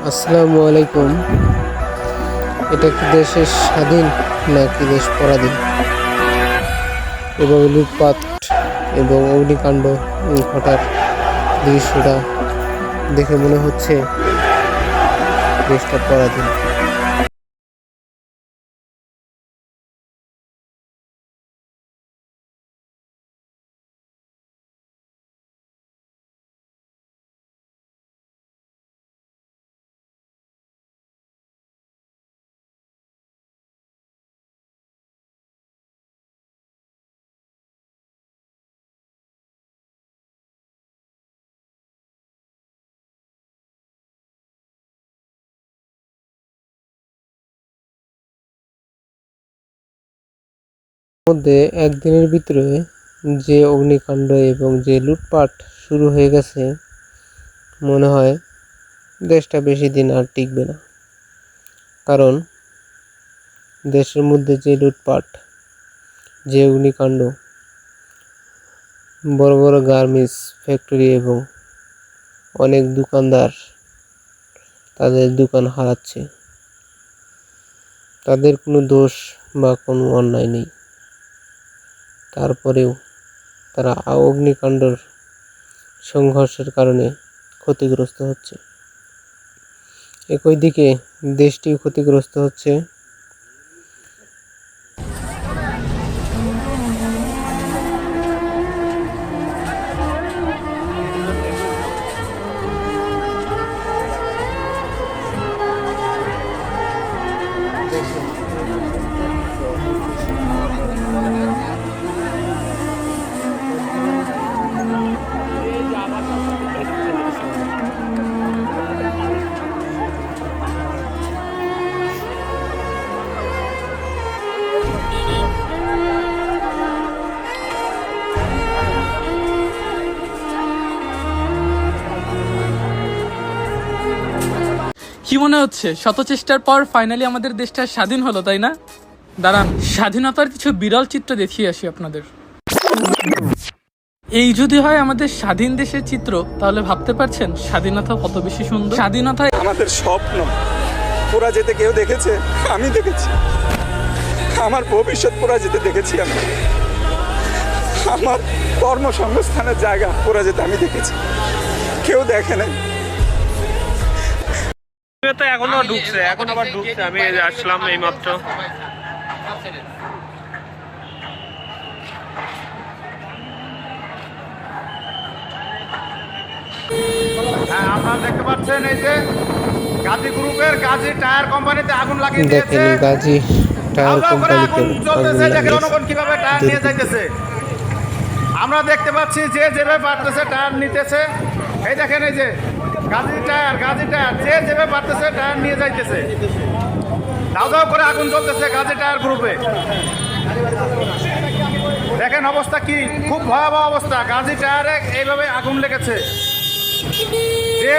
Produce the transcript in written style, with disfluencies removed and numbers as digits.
আসসালামু আলাইকুম। এটা কি দেশের স্বাধীন নাকি দেশ পরাধীন? এবং লুটপাট এবং অগ্নিকাণ্ড ঘটার দৃশ্যটা দেখে মনে হচ্ছে দেশটা পরাধীন। মধ্যে একদিনের ভিতরে যে অগ্নিকাণ্ড এবং যে লুটপাট শুরু হয়ে গেছে, মনে হয় দেশটা বেশি দিন আর টিকবে না। কারণ দেশের মধ্যে যে লুটপাট, যে অগ্নিকাণ্ড, বড় বড় গার্মেন্টস ফ্যাক্টরি এবং অনেক দোকানদার তাদের দোকান হারাচ্ছে। তাদের কোনো দোষ বা কোনো অন্যায় নেই, তারপরেও তারা অগ্নিকাণ্ডর সংঘর্ষের কারণে ক্ষতিগ্রস্ত হচ্ছে। একই দিকে দেশটিও ক্ষতিগ্রস্ত হচ্ছে। কি মনে হচ্ছে শত চেষ্টার পর ফাইনালি আমাদের দেশটা স্বাধীন হলো, তাই না? দাঁড়ান, স্বাধীনতার কিছু বিরল চিত্র দেখিয়ে আসি আপনাদের। এই যদি হয় আমাদের স্বাধীন দেশের চিত্র, তাহলে ভাবতে পারছেন স্বাধীনতা কত বেশি সুন্দর। স্বাধীনতায় আমাদের স্বপ্ন পুরা যেতে কেউ দেখেছে? আমি দেখেছি। আমার ভবিষ্যৎ পুরা যেতে দেখেছি আমি। আমার কর্মসংস্থানের জায়গা পুরা যেতে আমি দেখেছি, কেউ দেখে নাই। তো এখনো ঢুকছে, এখন আবার ঢুকছে। আমি আসলাম এই মাত্র। হ্যাঁ, আপনারা দেখতে পাচ্ছেন এই যে গাজী গ্রুপের গাজী টায়ার কোম্পানিতে আগুন লাগিয়ে দিয়েছে। দেখেন গাজী টায়ার কোম্পানিতে আগুন চলতেছে, দেখেন লাগিয়েছে। জনগণ কিভাবে টায়ার নিয়ে যাইতেছে। আমরা দেখতে পাচ্ছি যে যেভাবে পারতেছে টায়ার নিতেছে। এই দেখেন এই যে গাজী টায়ার যে যেভাবে পারতেছে টায়ার নিয়ে যাইতেছে। দাও দাও করে আগুন চলতেছে গাজী টায়ার গ্রুপে। দেখেন অবস্থা কি, খুব ভয়াবহ অবস্থা। গাজী টায়ারে এইভাবে আগুন লেগেছে। যে